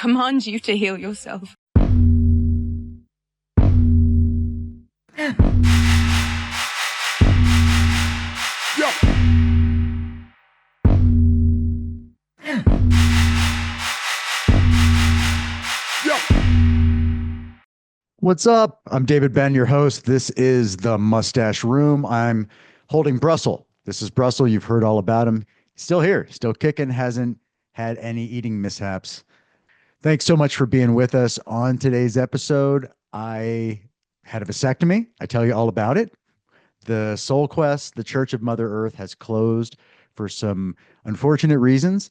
command you to heal yourself. Yo. Yo. What's up? I'm David Ben, your host. This is the MUStasH Room. I'm holding Brussel. This is Brussel. You've heard all about him. He's still here, still kicking, hasn't had any eating mishaps. Thanks so much for being with us on today's episode. I had a vasectomy. I tell you all about it. The Soul Quest, the Church of Mother Earth, has closed for some unfortunate reasons.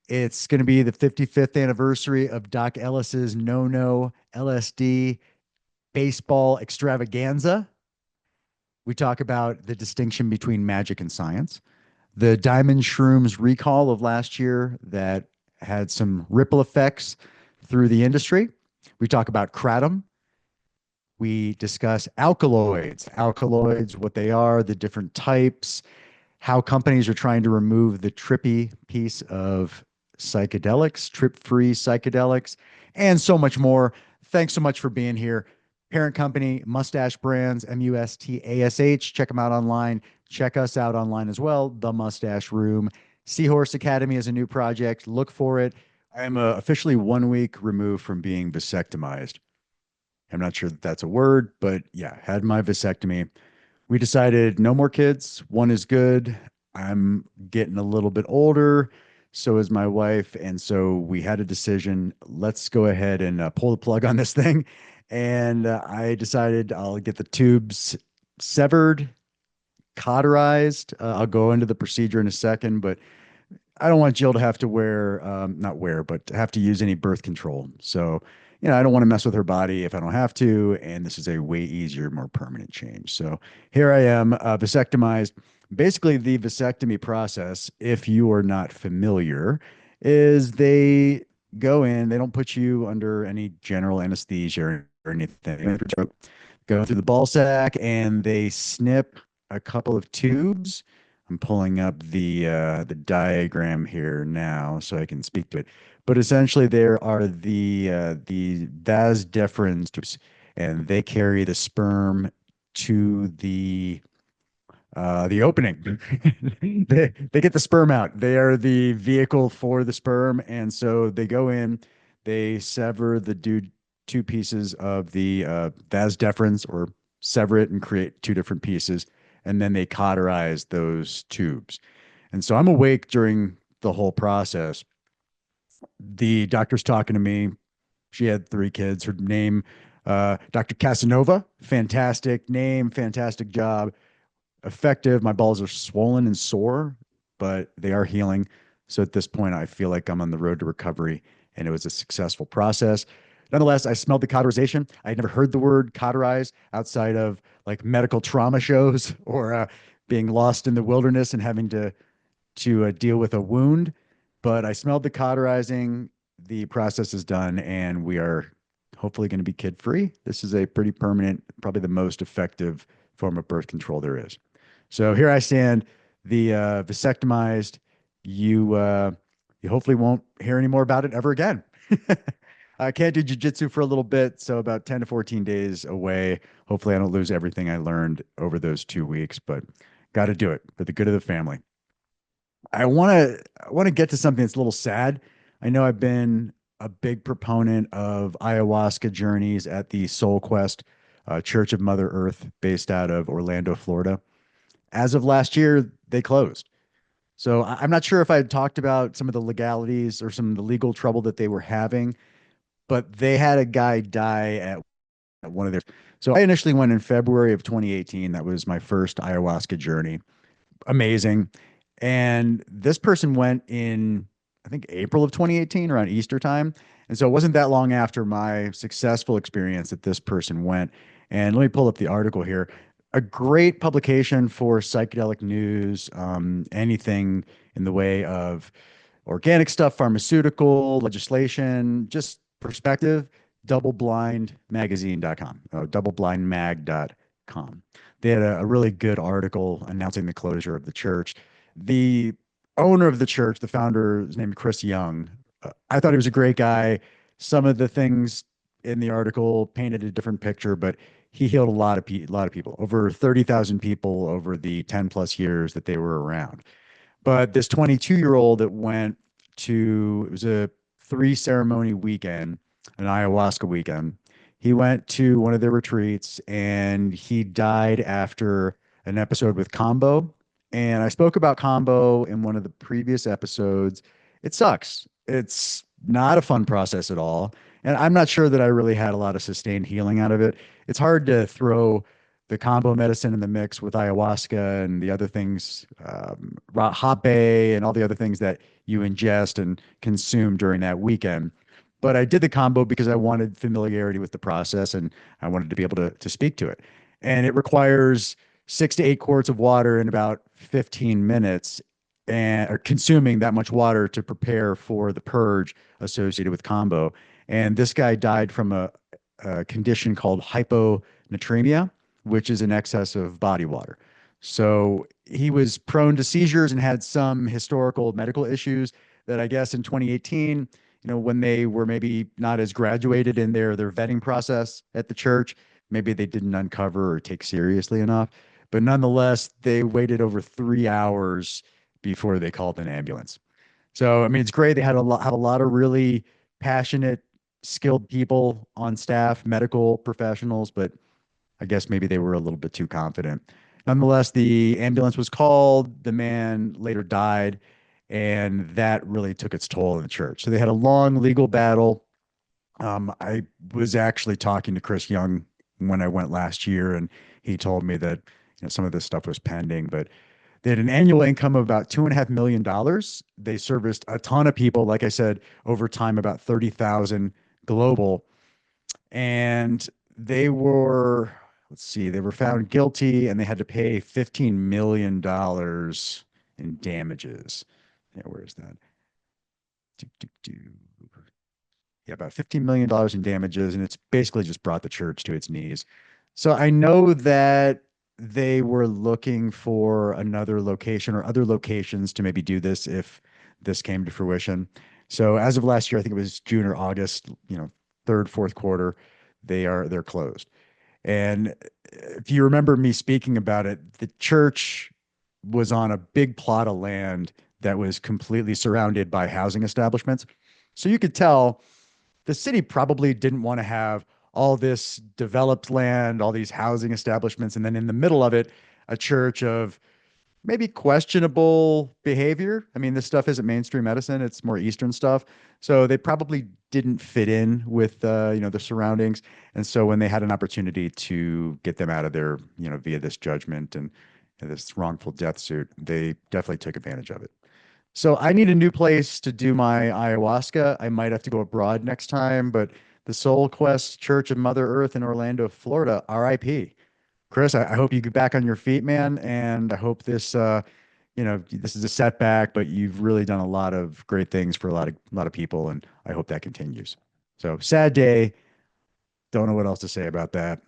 It's going to be the 55th anniversary of Doc Ellis's no LSD baseball extravaganza. We talk about the distinction between magic and science, the Diamond Shruumz recall of last year that had some ripple effects through the industry. We talk about kratom. We discuss alkaloids, what they are, the different types, how companies are trying to remove the trippy piece of psychedelics, trip-free psychedelics, and so much more. Thanks so much for being here. Parent company, MUStasH Brands, MUSTASH. Check them out online. Check us out online as well, the MUStasH Room. Seahorse Academy is a new project. Look for it. I am officially 1 week removed from being vasectomized. I'm not sure that that's a word, but yeah, had my vasectomy. We decided no more kids. One is good. I'm getting a little bit older. So is my wife. And so we had a decision. Let's go ahead and pull the plug on this thing. And I decided I'll get the tubes severed, cauterized. I'll go into the procedure in a second, but I don't want Jill to have to but to have to use any birth control. So, I don't want to mess with her body if I don't have to. And this is a way easier, more permanent change. So here I am, vasectomized. Basically, the vasectomy process, if you are not familiar, is they go in, they don't put you under any general anesthesia or anything. Go through the ball sack and they snip a couple of tubes. I'm pulling up the diagram here now so I can speak to it. But essentially, there are the vas deferens tubes, and they carry the sperm to the opening. they get the sperm out. They are the vehicle for the sperm, and so they go in, they sever the two pieces of the vas deferens, or sever it and create two different pieces, and then they cauterize those tubes. And so I'm awake during the whole process. The doctor's talking to me. She had 3 kids. Her name, Dr. Casanova. Fantastic name, fantastic job. Effective. My balls are swollen and sore, but they are healing. So at this point, I feel like I'm on the road to recovery, and it was a successful process. Nonetheless, I smelled the cauterization. I had never heard the word cauterize outside of like medical trauma shows or being lost in the wilderness and having to deal with a wound. But I smelled the cauterizing. The process is done, and we are hopefully going to be kid-free. This is a pretty permanent, probably the most effective form of birth control there is. So here I stand, the vasectomized. You hopefully won't hear any more about it ever again. I can't do jujitsu for a little bit, so about 10 to 14 days away. Hopefully I don't lose everything I learned over those 2 weeks, but got to do it for the good of the family. I want to get to something that's a little sad. I know I've been a big proponent of ayahuasca journeys at the Soul Quest Church of Mother Earth based out of Orlando, Florida. As of last year, they closed. So I'm not sure if I had talked about some of the legalities or some of the legal trouble that they were having, but they had a guy die at one of their. So I initially went in February of 2018. That was my first ayahuasca journey. Amazing. And this person went in, I think, April of 2018, around Easter time. And so it wasn't that long after my successful experience that this person went. And let me pull up the article here. A great publication for psychedelic news, anything in the way of organic stuff, pharmaceutical, legislation, just perspective, doubleblindmagazine.com, doubleblindmag.com. They had a really good article announcing the closure of the church. The owner of the church, the founder, is named Chris Young. I thought he was a great guy, Some of the things in the article painted a different picture, but he healed a lot of people, over 30,000 people over the 10 plus years that they were around. But this 22-year-old that went to, it was a three ceremony weekend, an ayahuasca weekend. He went to one of their retreats and he died after an episode with Combo. And I spoke about Combo in one of the previous episodes. It sucks. It's not a fun process at all. And I'm not sure that I really had a lot of sustained healing out of it. It's hard to throw the combo medicine in the mix with ayahuasca and the other things, hape and all the other things that you ingest and consume during that weekend. But I did the combo because I wanted familiarity with the process and I wanted to be able to speak to it. And it requires 6 to 8 quarts of water in about 15 minutes and or consuming that much water to prepare for the purge associated with combo. And this guy died from a condition called hyponatremia, which is an excess of body water. So he was prone to seizures and had some historical medical issues that I guess in 2018, when they were maybe not as graduated in their vetting process at the church, maybe they didn't uncover or take seriously enough. But nonetheless, they waited over 3 hours before they called an ambulance. So I mean, it's great. They had have a lot of really passionate, skilled people on staff, medical professionals, but I guess maybe they were a little bit too confident. Nonetheless, the ambulance was called. The man later died, and that really took its toll in the church. So they had a long legal battle. I was actually talking to Chris Young when I went last year, and he told me that some of this stuff was pending, but they had an annual income of about $2.5 million. They serviced a ton of people, like I said, over time, about 30,000 global, and they were, let's see, they were found guilty and they had to pay $15 million in damages. Yeah, where is that? Do, do, do. Yeah, about $15 million in damages, and it's basically just brought the church to its knees. So I know that they were looking for another location or other locations to maybe do this if this came to fruition. So as of last year, I think it was June or August, third, fourth quarter, they're closed. And if you remember me speaking about it, the church was on a big plot of land that was completely surrounded by housing establishments. So you could tell the city probably didn't want to have all this developed land, all these housing establishments, and then in the middle of it, a church of maybe questionable behavior. I mean, this stuff isn't mainstream medicine, it's more Eastern stuff. So they probably didn't fit in with the surroundings. And so when they had an opportunity to get them out of there, via this judgment and this wrongful death suit, they definitely took advantage of it. So I need a new place to do my ayahuasca. I might have to go abroad next time, but the Soul Quest Church of Mother Earth in Orlando, Florida, RIP. Chris, I hope you get back on your feet, man. And I hope this is a setback, but you've really done a lot of great things for a lot of people. And I hope that continues. So sad day. Don't know what else to say about that.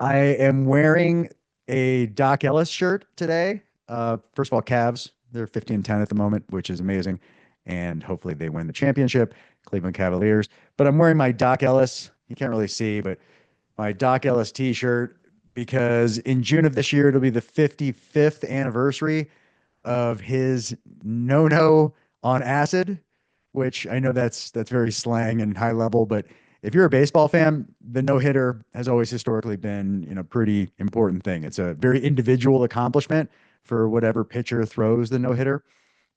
I am wearing a Doc Ellis shirt today. First of all, Cavs, they're 15-10 at the moment, which is amazing. And hopefully they win the championship, Cleveland Cavaliers. But I'm wearing my Doc Ellis. You can't really see, but my Doc Ellis t-shirt because in June of this year, it'll be the 55th anniversary of his no-no on acid, which I know that's very slang and high level, but if you're a baseball fan, the no-hitter has always historically been, pretty important thing. It's a very individual accomplishment for whatever pitcher throws the no-hitter.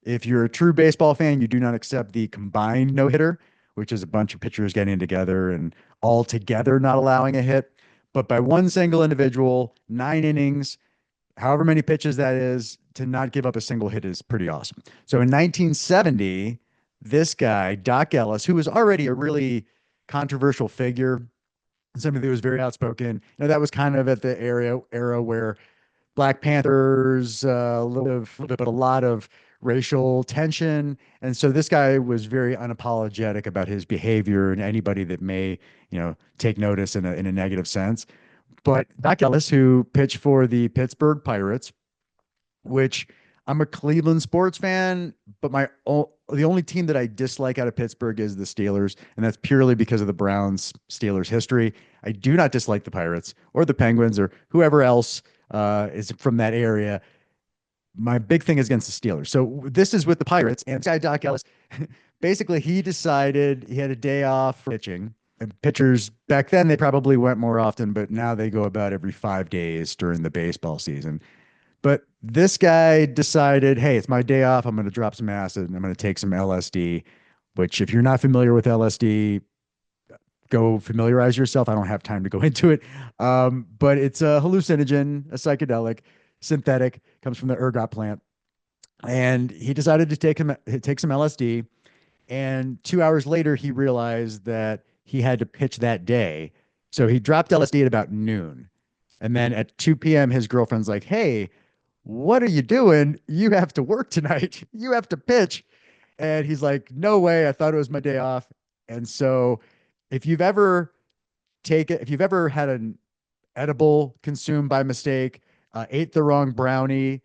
If you're a true baseball fan, you do not accept the combined no-hitter, which is a bunch of pitchers getting together and all together not allowing a hit. But by one single individual, 9 innings, however many pitches that is, to not give up a single hit is pretty awesome. So in 1970, this guy, Doc Ellis, who was already a really controversial figure, somebody that was very outspoken, that was kind of at the era where Black Panthers, but a lot of racial tension. And so this guy was very unapologetic about his behavior and anybody that may, take notice in a negative sense. But Doc Ellis, who pitched for the Pittsburgh Pirates, which I'm a Cleveland sports fan, but the only team that I dislike out of Pittsburgh is the Steelers, and that's purely because of the Browns Steelers history. I do not dislike the Pirates or the Penguins or whoever else is from that area. My big thing is against the Steelers. So this is with the Pirates, and this guy Doc Ellis, basically he decided he had a day off for pitching. And pitchers back then they probably went more often, but now they go about every 5 days during the baseball season. But this guy decided, hey, it's my day off. I'm going to drop some acid and I'm going to take some LSD, which, if you're not familiar with LSD, go familiarize yourself. I don't have time to go into it. But it's a hallucinogen, a psychedelic, synthetic, comes from the ergot plant. And he decided to take some LSD. And 2 hours later, he realized that he had to pitch that day. So he dropped LSD at about noon. And then at 2 p.m., his girlfriend's like, hey, what are you doing? You have to work tonight. You have to pitch. And he's like, no way. I thought it was my day off. And so if you've ever if you've ever had an edible consumed by mistake, ate the wrong brownie,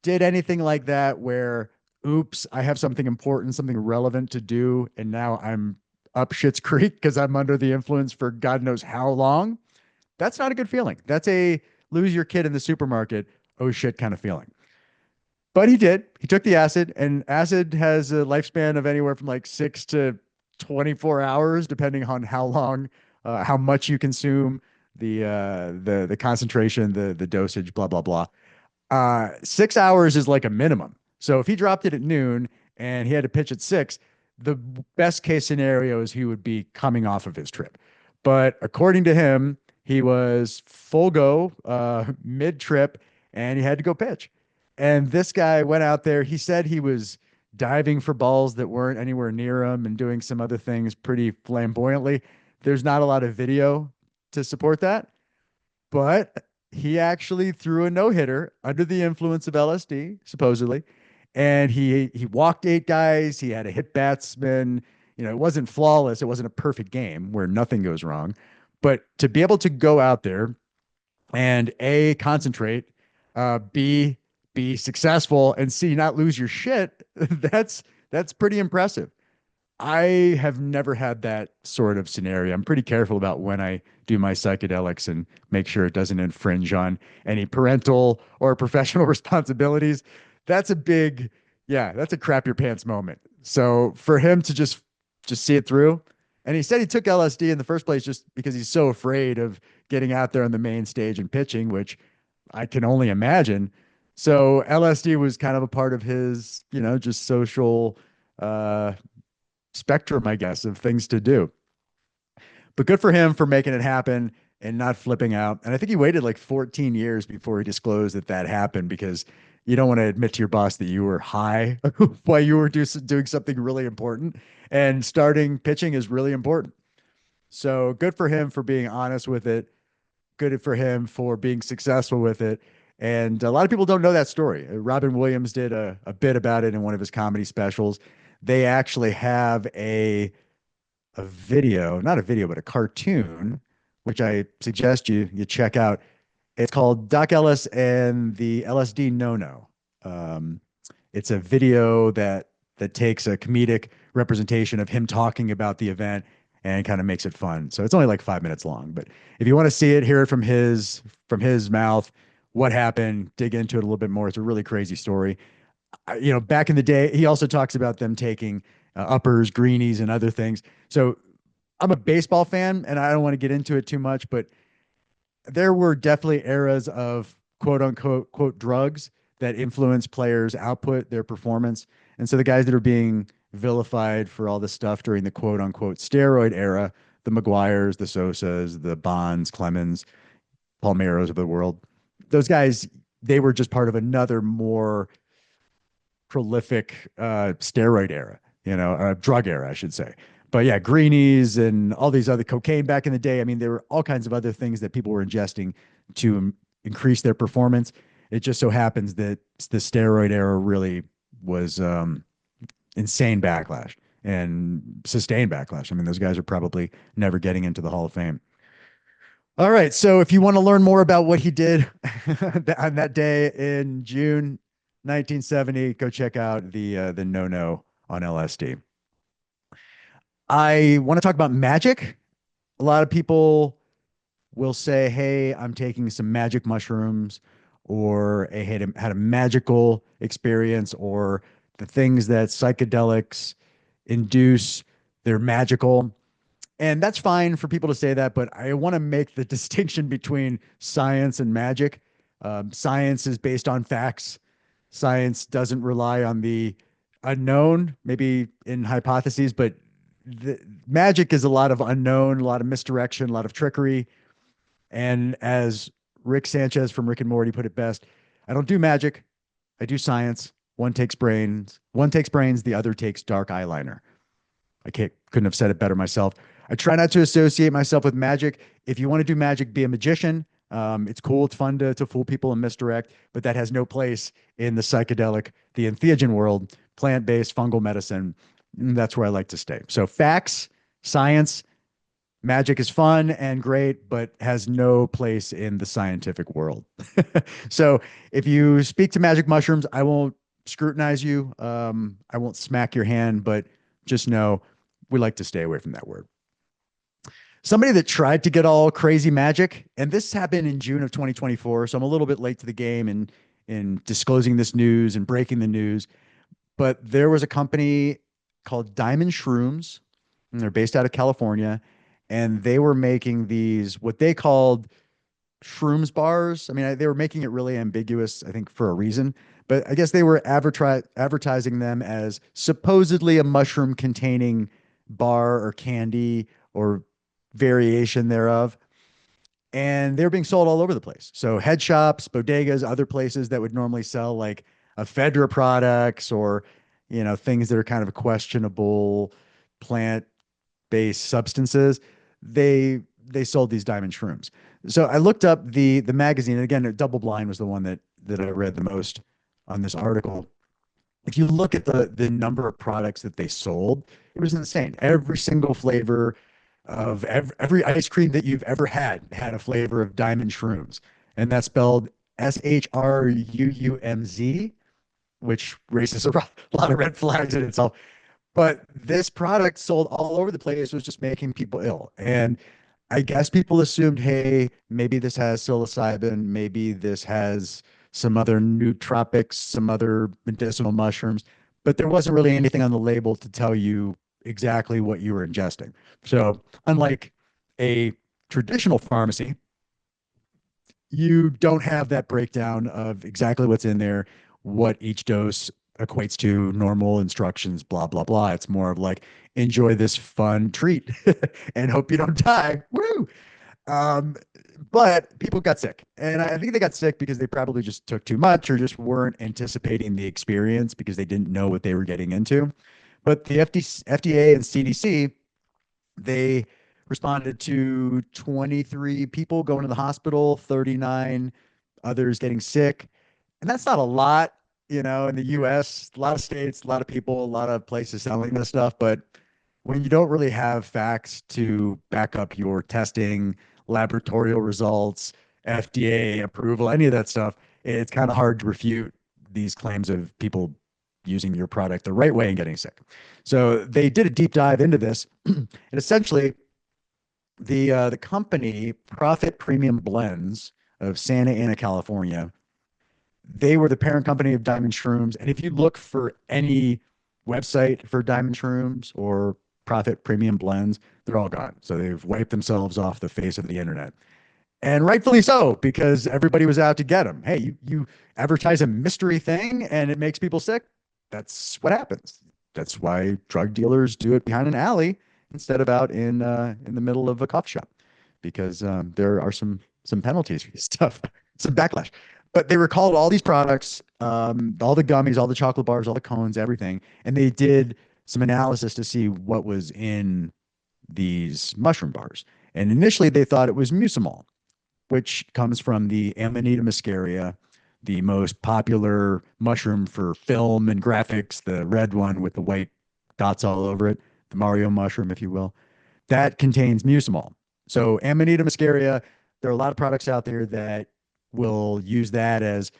did anything like that where, oops, I have something important, something relevant to do, and now I'm up shit's creek because I'm under the influence for God knows how long, that's not a good feeling. That's a lose your kid in the supermarket, oh shit kind of feeling. But he did. He took the acid, and acid has a lifespan of anywhere from like 6 to 24 hours, depending on how long, how much you consume, the concentration, the dosage, blah blah blah. 6 hours is like a minimum. So if he dropped it at noon and he had to pitch at 6, the best case scenario is he would be coming off of his trip. But according to him, he was full go mid trip, and he had to go pitch. And this guy went out there. He said he was diving for balls that weren't anywhere near him and doing some other things pretty flamboyantly. There's not a lot of video to support that, but he actually threw a no-hitter under the influence of LSD, supposedly. And he walked 8 guys. He had a hit batsman. You know, it wasn't flawless. It wasn't a perfect game where nothing goes wrong. But to be able to go out there and A, concentrate, B, be successful, and C, not lose your shit, that's pretty impressive. I have never had that sort of scenario. I'm pretty careful about when I do my psychedelics and make sure it doesn't infringe on any parental or professional responsibilities. That's a big, yeah, that's a crap your pants moment. So for him to just see it through, and he said he took LSD in the first place just because he's so afraid of getting out there on the main stage and pitching, which I can only imagine. So LSD was kind of a part of his, just social uh spectrum, I guess, of things to do. But good for him for making it happen and not flipping out. And I think he waited like 14 years before he disclosed that that happened, because you don't want to admit to your boss that you were high while you were doing something really important. And starting pitching is really important. So good for him for being honest with it. Good for him for being successful with it. And a lot of people don't know that story. Robin Williams did a bit about it in one of his comedy specials. They actually have a video, not a video, but a cartoon, which I suggest you check out. It's called Doc Ellis and the LSD No-No. It's a video that takes a comedic representation of him talking about the event and kind of makes it fun. So it's only like 5 minutes long, but if you want to see it, hear it from his mouth, what happened, dig into it a little bit more. It's a really crazy story. Back in the day, he also talks about them taking uppers, greenies, and other things. So I'm a baseball fan, and I don't want to get into it too much, but there were definitely eras of quote unquote quote drugs that influence players' output, their performance. And so the guys that are being vilified for all this stuff during the quote unquote steroid era, the McGuires, the Sosas, the Bonds, Clemens, Palmeiros of the world, those guys, they were just part of another more prolific steroid era, drug era, I should say. But yeah, greenies and all these other cocaine back in the day. I mean, there were all kinds of other things that people were ingesting to increase their performance. It just so happens that the steroid era really was insane backlash and sustained backlash. I mean, those guys are probably never getting into the Hall of Fame. All right. So if you want to learn more about what he did on that day in June, 1970. Go check out the no on LSD. I want to talk about magic. A lot of people will say, "Hey, I'm taking some magic mushrooms," or I had a magical experience, or the things that psychedelics induce, they're magical. And that's fine for people to say that, but I want to make the distinction between science and magic. Science is based on facts. Science doesn't rely on the unknown, maybe in hypotheses, but the magic is a lot of unknown, a lot of misdirection, a lot of trickery. And as Rick Sanchez from Rick and Morty put it best, I don't do magic, I do science. One takes brains, the other takes dark eyeliner. Couldn't have said it better myself. I try not to associate myself with magic. If you want to do magic, be a magician. It's cool. It's fun to fool people and misdirect, but that has no place in the psychedelic, the entheogen world, plant-based fungal medicine. That's where I like to stay. So facts, science, magic is fun and great, but has no place in the scientific world. So if you speak to magic mushrooms, I won't scrutinize you. I won't smack your hand, but just know we like to stay away from that word. Somebody that tried to get all crazy magic, and this happened in June of 2024, so I'm a little bit late to the game in disclosing this news and breaking the news. But there was a company called Diamond Shruumz, and they're based out of California, and they were making these what they called shrooms bars. I mean, they were making it really ambiguous, I think, for a reason. But I guess they were advertising them as supposedly a mushroom containing bar or candy or variation thereof. And they're being sold all over the place. So head shops, bodegas, other places that would normally sell like ephedra products or, things that are kind of questionable plant-based substances, they sold these diamond shrooms. So I looked up the magazine, and again, Double Blind was the one that I read the most on this article. If you look at the number of products that they sold, it was insane. Every single flavor of every ice cream that you've ever had a flavor of diamond shrooms, and that's spelled SHRUUMZ, which raises a lot of red flags in itself. But this product sold all over the place, was just making people ill. And I guess people assumed, hey, maybe this has psilocybin, maybe this has some other nootropics, some other medicinal mushrooms, but there wasn't really anything on the label to tell you exactly what you were ingesting. So, unlike a traditional pharmacy, you don't have that breakdown of exactly what's in there, what each dose equates to, normal instructions, blah, blah, blah. It's more of like, enjoy this fun treat and hope you don't die. Woo! Um, but people got sick. And I think they got sick because they probably just took too much or just weren't anticipating the experience because they didn't know what they were getting into. But the FDA and CDC, they responded to 23 people going to the hospital, 39 others getting sick. And that's not a lot, in the US, a lot of states, a lot of people, a lot of places selling this stuff. But when you don't really have facts to back up your testing, laboratorial results, FDA approval, any of that stuff, it's kind of hard to refute these claims of people using your product the right way and getting sick. So they did a deep dive into this, and essentially, the company Profit Premium Blends of Santa Ana, California, they were the parent company of Diamond Shrooms. And if you look for any website for Diamond Shrooms or Profit Premium Blends, they're all gone. So they've wiped themselves off the face of the internet. And rightfully so, because everybody was out to get them. Hey, you advertise a mystery thing and it makes people sick. That's what happens. That's why drug dealers do it behind an alley instead of out in the middle of a coffee shop, because there are some penalties for this stuff, some backlash. But they recalled all these products, all the gummies, all the chocolate bars, all the cones, everything, and they did some analysis to see what was in these mushroom bars. And initially, they thought it was mucimol, which comes from the Amanita muscaria, the most popular mushroom for film and graphics, the red one with the white dots all over it, the Mario mushroom, if you will. That contains mucimol. So Amanita muscaria, there are a lot of products out there that will use that as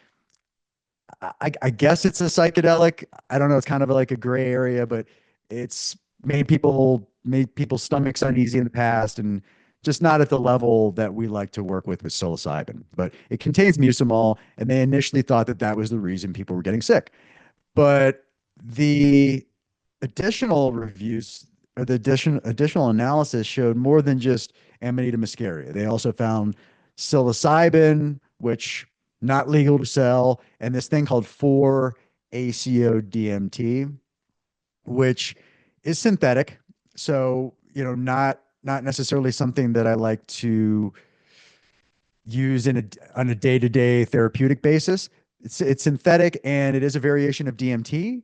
I guess it's a psychedelic. I don't know. It's kind of like a gray area, but it's made people's stomachs uneasy in the past, and just not at the level that we like to work with psilocybin. But it contains mucimol, and they initially thought that that was the reason people were getting sick. But the additional reviews or the additional analysis showed more than just Amanita muscaria. They also found psilocybin, which not legal to sell, and this thing called 4-ACO-DMT, which is synthetic. So, not necessarily something that I like to use on a day-to-day therapeutic basis. It's synthetic and it is a variation of DMT,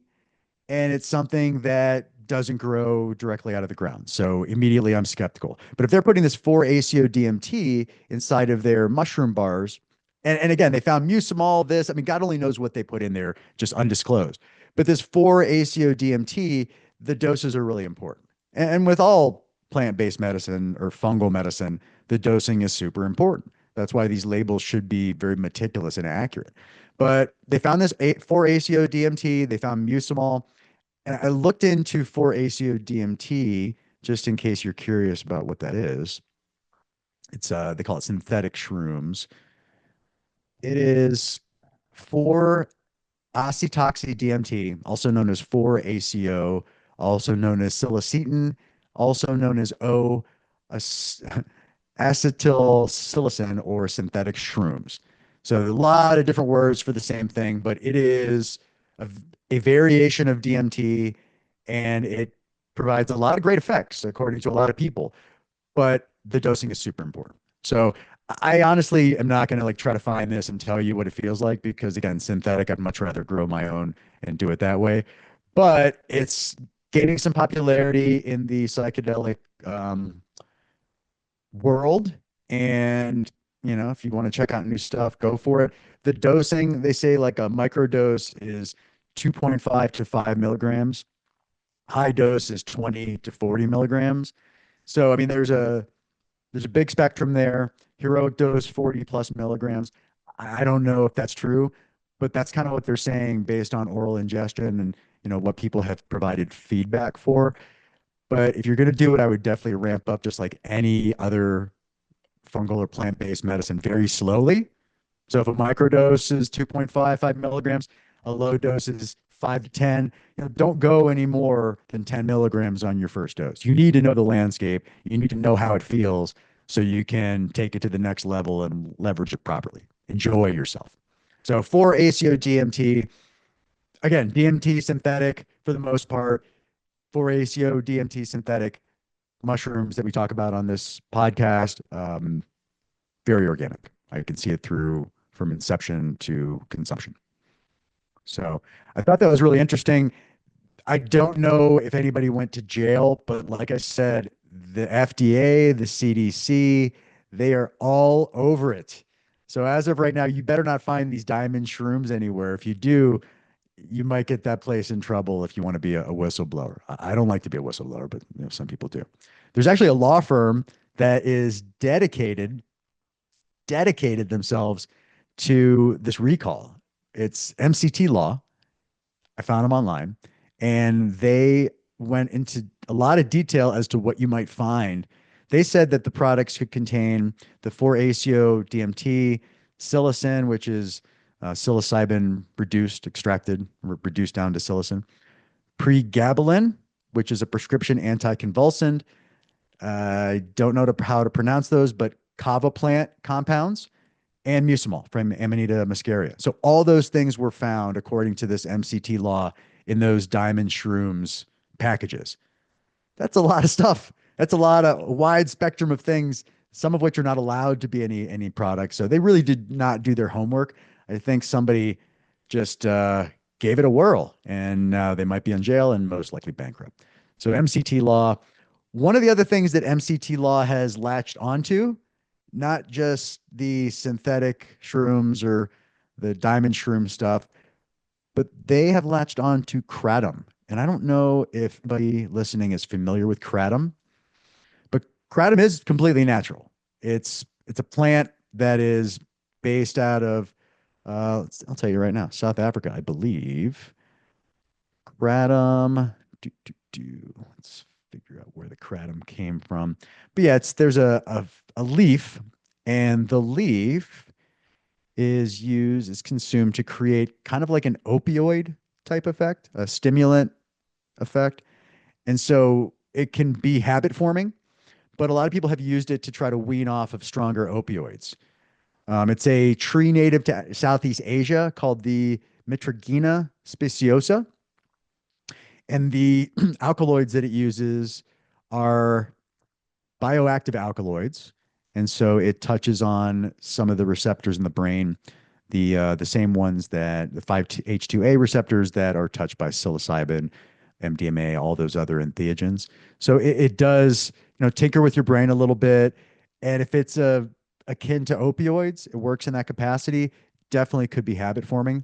and it's something that doesn't grow directly out of the ground. So immediately I'm skeptical. But if they're putting this 4-ACO DMT inside of their mushroom bars, and again, they found mucimol, this, I mean, God only knows what they put in there, just undisclosed. But this 4-ACO DMT, the doses are really important. And with all plant-based medicine or fungal medicine, the dosing is super important. That's why these labels should be very meticulous and accurate. But they found this 4-ACO DMT, they found mucimol, and I looked into 4-ACO DMT just in case you're curious about what that is. It's they call it synthetic shrooms. It is 4-acetoxy DMT, also known as 4-ACO, also known as psilocybin, also known as acetylpsilocin or synthetic shrooms. So a lot of different words for the same thing, but it is a, a variation of DMT, and it provides a lot of great effects according to a lot of people, but the dosing is super important. So I honestly am not going to like try to find this and tell you what it feels like because again, synthetic, I'd much rather grow my own and do it that way. But it's gaining some popularity in the psychedelic world. And, if you want to check out new stuff, go for it. The dosing, they say like a micro dose is 2.5 to 5 milligrams. High dose is 20 to 40 milligrams. So, I mean, there's a big spectrum there. Heroic dose 40 plus milligrams. I don't know if that's true, but that's kind of what they're saying based on oral ingestion and what people have provided feedback for. But if you're going to do it, I would definitely ramp up just like any other fungal or plant-based medicine very slowly. So if a microdose is 2.55 milligrams, a low dose is 5 to 10, don't go any more than 10 milligrams on your first dose. You need to know the landscape. You need to know how it feels so you can take it to the next level and leverage it properly. Enjoy yourself. So 4-ACO DMT, again, DMT synthetic for the most part, 4-ACO DMT synthetic mushrooms that we talk about on this podcast, very organic. I can see it through from inception to consumption. So I thought that was really interesting. I don't know if anybody went to jail, but like I said, the FDA, the CDC, they are all over it. So as of right now, you better not find these diamond shrooms anywhere. If you do, you might get that place in trouble if you want to be a whistleblower. I don't like to be a whistleblower, but some people do. There's actually a law firm that is dedicated themselves to this recall. It's MCT Law. I found them online, and they went into a lot of detail as to what you might find. They said that the products could contain the 4-ACO DMT, psilocin, which is psilocybin extracted, reduced down to psilocin, pregabalin, which is a prescription anticonvulsant. I don't know how to pronounce those, but kava plant compounds, and mucimol from Amanita muscaria. So all those things were found according to this MCT law in those Diamond Shruumz packages. That's a lot of stuff. That's a lot of wide spectrum of things, some of which are not allowed to be any products. So they really did not do their homework. I think somebody just gave it a whirl, and now they might be in jail and most likely bankrupt. So MCT law. One of the other things that MCT law has latched onto, not just the synthetic shrooms or the diamond shroom stuff, but they have latched on to kratom. And I don't know if anybody listening is familiar with kratom, but kratom is completely natural. It's a plant that is based out of I'll tell you right now, South Africa, I believe. Kratom. Let's figure out where the kratom came from. But yeah, there's a leaf, and the leaf is consumed to create kind of like an opioid type effect, a stimulant effect. And so it can be habit forming, but a lot of people have used it to try to wean off of stronger opioids. It's a tree native to Southeast Asia called the Mitragina speciosa. And the alkaloids that it uses are bioactive alkaloids. And so it touches on some of the receptors in the brain, the same ones that the 5-H2A receptors that are touched by psilocybin, MDMA, all those other entheogens. So it does, tinker with your brain a little bit. And if it's akin to opioids, it works in that capacity, definitely could be habit forming.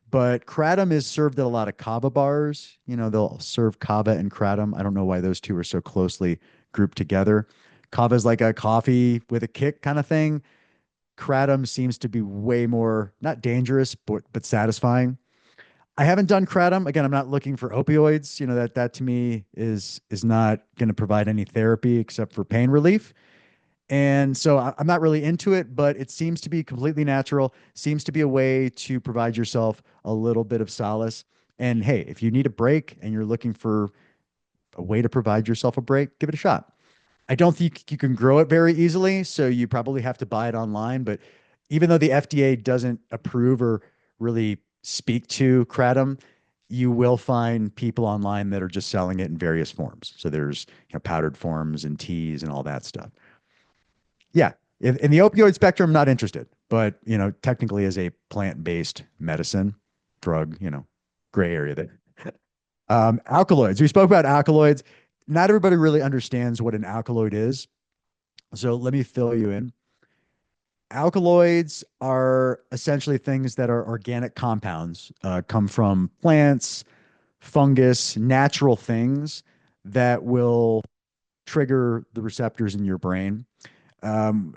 But kratom is served at a lot of kava bars. They'll serve kava and kratom. I don't know why those two are so closely grouped together. Kava is like a coffee with a kick kind of thing. Kratom seems to be way more, not dangerous, but satisfying. I haven't done kratom. Again, I'm not looking for opioids. That to me is not going to provide any therapy except for pain relief. And so I'm not really into it, but it seems to be completely natural, seems to be a way to provide yourself a little bit of solace. And hey, if you need a break and you're looking for a way to provide yourself a break, give it a shot. I don't think you can grow it very easily, so you probably have to buy it online. But even though the FDA doesn't approve or really speak to kratom, you will find people online that are just selling it in various forms. So there's powdered forms and teas and all that stuff. Yeah, in the opioid spectrum, not interested. But technically, as a plant-based medicine drug, gray area there. Alkaloids. We spoke about alkaloids. Not everybody really understands what an alkaloid is. So let me fill you in. Alkaloids are essentially things that are organic compounds, come from plants, fungus, natural things that will trigger the receptors in your brain. Um,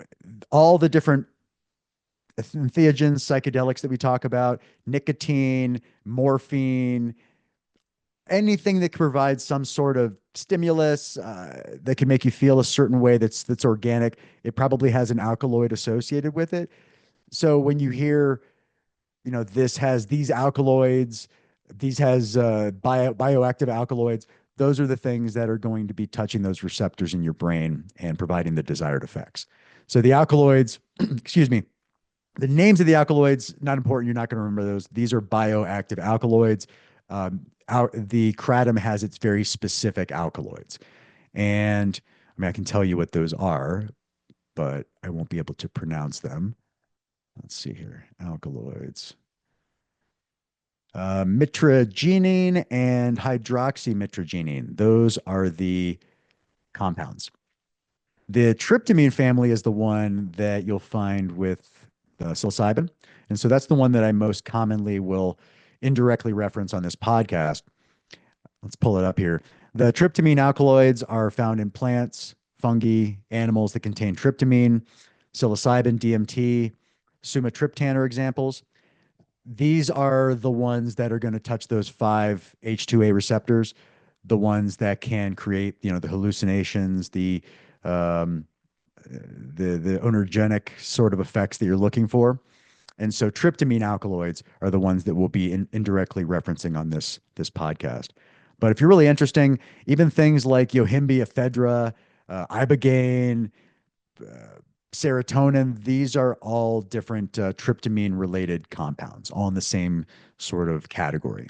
all the different entheogens, psychedelics that we talk about, nicotine, morphine, anything that can provide some sort of stimulus that can make you feel a certain way that's organic, it probably has an alkaloid associated with it. So when you hear, this has these alkaloids, these has bioactive alkaloids, those are the things that are going to be touching those receptors in your brain and providing the desired effects. So the alkaloids, excuse me, the names of the alkaloids, not important. You're not going to remember those. These are bioactive alkaloids. The kratom has its very specific alkaloids. And I mean, I can tell you what those are, but I won't be able to pronounce them. Let's see here. Alkaloids. Mitragenine and hydroxymitragenine. Those are the compounds. The tryptamine family is the one that you'll find with psilocybin. And so that's the one that I most commonly will indirectly reference on this podcast. Let's pull it up here. The tryptamine alkaloids are found in plants, fungi, animals that contain tryptamine, psilocybin, DMT, sumatriptan are examples. These are the ones that are going to touch those 5-H2A receptors, the ones that can create, the hallucinations, um, the onergenic sort of effects that you're looking for. And so tryptamine alkaloids are the ones that we'll be indirectly referencing on this podcast. But if you're really interesting, even things like yohimbe, ephedra, ibogaine, uh, serotonin, these are all different tryptamine related compounds, all in the same sort of category.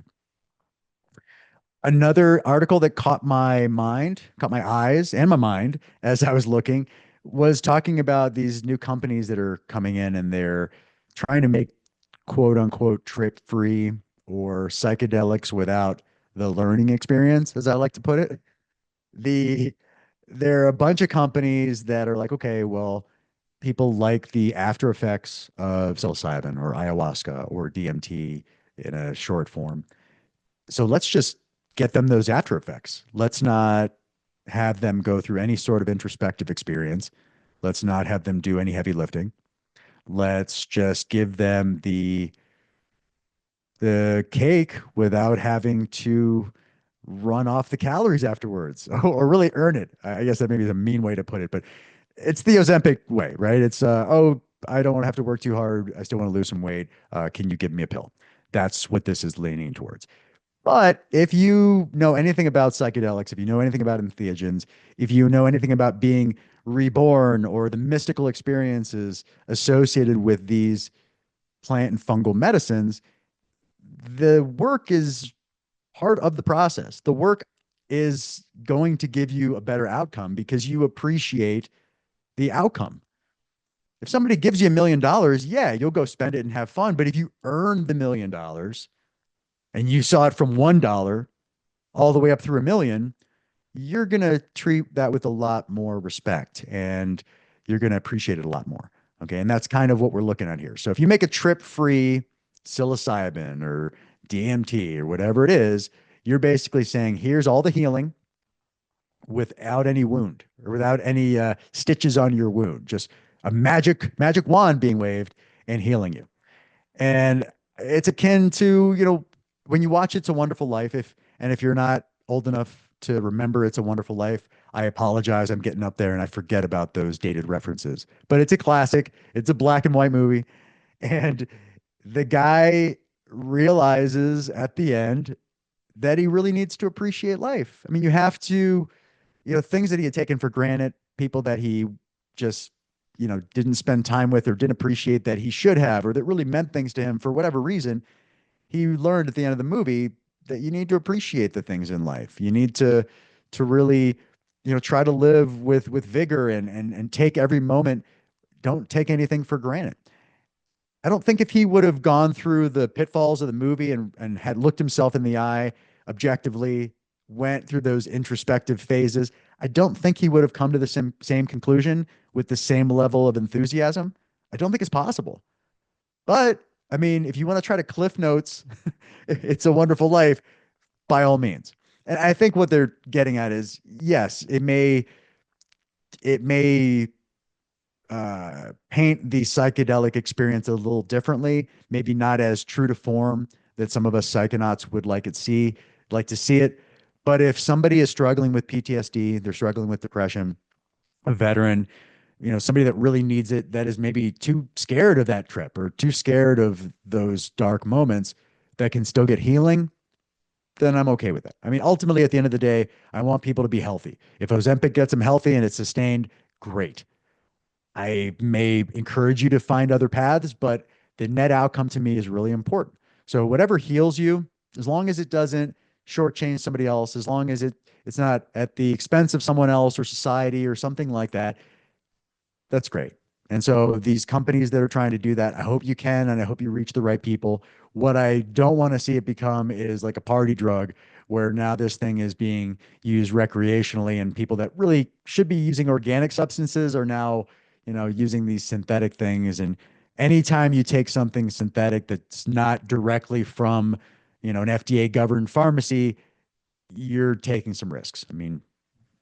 Another article that caught my mind, caught my eyes and my mind as I was looking, was talking about these new companies that are coming in and they're trying to make quote unquote trip free or psychedelics without the learning experience, as I like to put it. The There are a bunch of companies that are like, okay, well, people like the after effects of psilocybin or ayahuasca or DMT in a short form. So let's just get them those after effects. Let's not have them go through any sort of introspective experience. Let's not have them do any heavy lifting. Let's just give them the cake without having to run off the calories afterwards or really earn it. I guess that maybe is a mean way to put it, but it's the Ozempic way, right? It's oh, I don't want to have to work too hard. I still want to lose some weight. Can you give me a pill? That's what this is leaning towards. But if you know anything about psychedelics, if you know anything about entheogens, if you know anything about being reborn or the mystical experiences associated with these plant and fungal medicines, the work is part of the process. The work is going to give you a better outcome because you appreciate the outcome. If somebody gives you $1 million, yeah, you'll go spend it and have fun. But if you earn the $1 million and you saw it from $1 all the way up through a million, you're going to treat that with a lot more respect and you're going to appreciate it a lot more. Okay. And that's kind of what we're looking at here. So if you make a trip free psilocybin or DMT or whatever it is, you're basically saying, here's all the healing without any wound or without any stitches on your wound, just a magic wand being waved and healing you. And it's akin to, when you watch It's a Wonderful Life, if you're not old enough to remember It's a Wonderful Life, I apologize. I'm getting up there and I forget about those dated references. But it's a classic. It's a black and white movie. And the guy realizes at the end that he really needs to appreciate life. I mean, you have to, things that he had taken for granted, people that he just, didn't spend time with or didn't appreciate that he should have, or that really meant things to him for whatever reason. He learned at the end of the movie that you need to appreciate the things in life. You need to really, try to live with vigor and take every moment. Don't take anything for granted. I don't think if he would have gone through the pitfalls of the movie and had looked himself in the eye objectively, went through those introspective phases, I don't think he would have come to the same conclusion with the same level of enthusiasm. I don't think it's possible. But I mean, if you want to try to cliff notes, It's a Wonderful Life, by all means. And I think what they're getting at is, yes, it may paint the psychedelic experience a little differently, maybe not as true to form that some of us psychonauts would like to see it. But if somebody is struggling with PTSD, they're struggling with depression, a veteran, somebody that really needs it, that is maybe too scared of that trip or too scared of those dark moments, that can still get healing, then I'm okay with that. I mean, ultimately, at the end of the day, I want people to be healthy. If Ozempic gets them healthy and it's sustained, great. I may encourage you to find other paths, but the net outcome to me is really important. So whatever heals you, as long as it doesn't shortchange somebody else, as long as it's not at the expense of someone else or society or something like that, that's great. And so these companies that are trying to do that, I hope you can, and I hope you reach the right people. What I don't want to see it become is like a party drug where now this thing is being used recreationally and people that really should be using organic substances are now, using these synthetic things. And anytime you take something synthetic that's not directly from, an FDA governed pharmacy, you're taking some risks. I mean,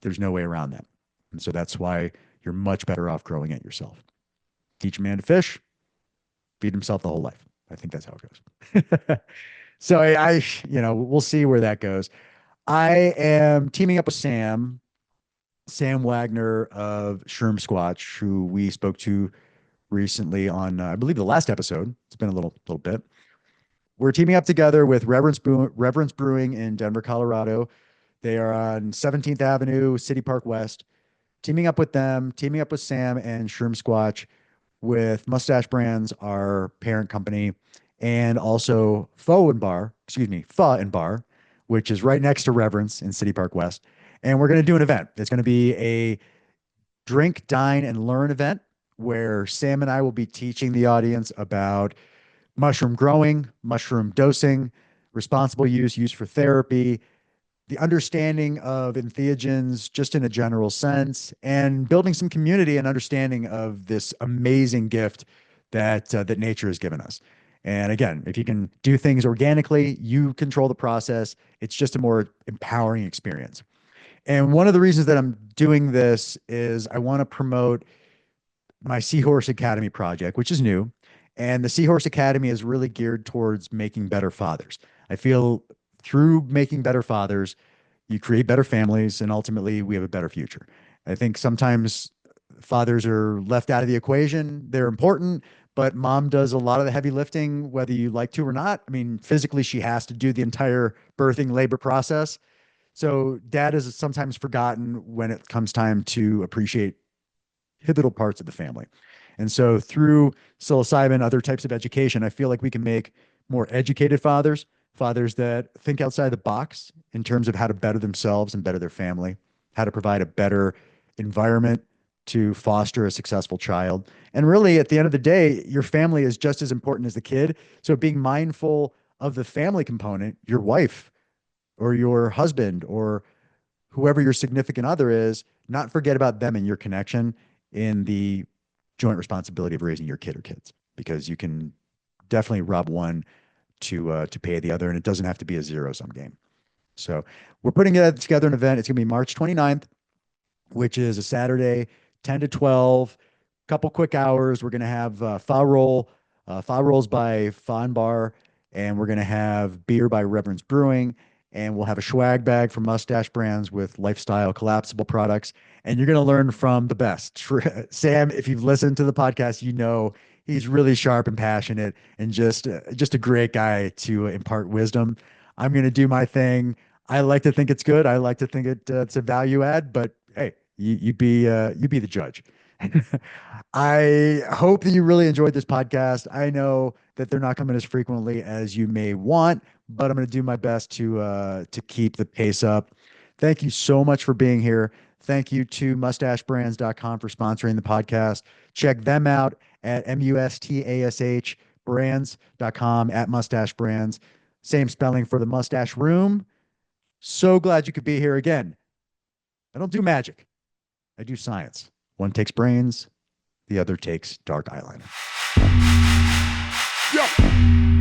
there's no way around that. And so that's why you're much better off growing it yourself. Teach a man to fish, feed himself the whole life. I think that's how it goes. So we'll see where that goes. I am teaming up with Sam Wagner of Shroom Squatch, who we spoke to recently on, I believe, the last episode. It's been a little bit. We're teaming up together with Reverence Brewing in Denver, Colorado. They are on 17th Avenue, City Park West. Teaming up with them, teaming up with Sam and Shroom Squatch, with MUStasH Brands, our parent company, and also Pho and Bar, which is right next to Reverence in City Park West. And we're going to do an event. It's going to be a drink, dine, and learn event where Sam and I will be teaching the audience about mushroom growing, mushroom dosing, responsible use for therapy, the understanding of entheogens just in a general sense, and building some community and understanding of this amazing gift that nature has given us. And again, if you can do things organically, you control the process. It's just a more empowering experience. And one of the reasons that I'm doing this is I want to promote my Seahorse Academy project, which is new. And the Seahorse Academy is really geared towards making better fathers. I feel through making better fathers, you create better families, and ultimately we have a better future. I think sometimes fathers are left out of the equation. They're important, but mom does a lot of the heavy lifting, whether you like to or not. I mean, physically, she has to do the entire birthing labor process. So dad is sometimes forgotten when it comes time to appreciate pivotal parts of the family. And so through psilocybin, other types of education, I feel like we can make more educated fathers, fathers that think outside the box in terms of how to better themselves and better their family, how to provide a better environment to foster a successful child. And really, at the end of the day, your family is just as important as the kid. So being mindful of the family component, your wife or your husband or whoever your significant other is, not forget about them and your connection in the joint responsibility of raising your kid or kids, because you can definitely rob one to pay the other, and it doesn't have to be a zero-sum game. So we're putting together an event. It's going to be March 29th, which is a Saturday, 10 to 12, couple quick hours. We're going to have fa rolls by Fawn Bar, and we're going to have beer by Reverence Brewing, and we'll have a swag bag from MUStasH Brands with lifestyle collapsible products. And you're going to learn from the best. Sam, if you've listened to the podcast, you know he's really sharp and passionate and just a great guy to impart wisdom. I'm going to do my thing. I like to think it's good. I like to think it's a value add, but hey, you be the judge. I hope that you really enjoyed this podcast. I know that they're not coming as frequently as you may want, but I'm going to do my best to keep the pace up. Thank you so much for being here. Thank you to MUStashBrands.com for sponsoring the podcast. Check them out at MUSTASH brands.com, at MUStasH Brands. Same spelling for the MUStasH Room. So glad you could be here again. I don't do magic. I do science. One takes brains, the other takes dark eyeliner. Yo.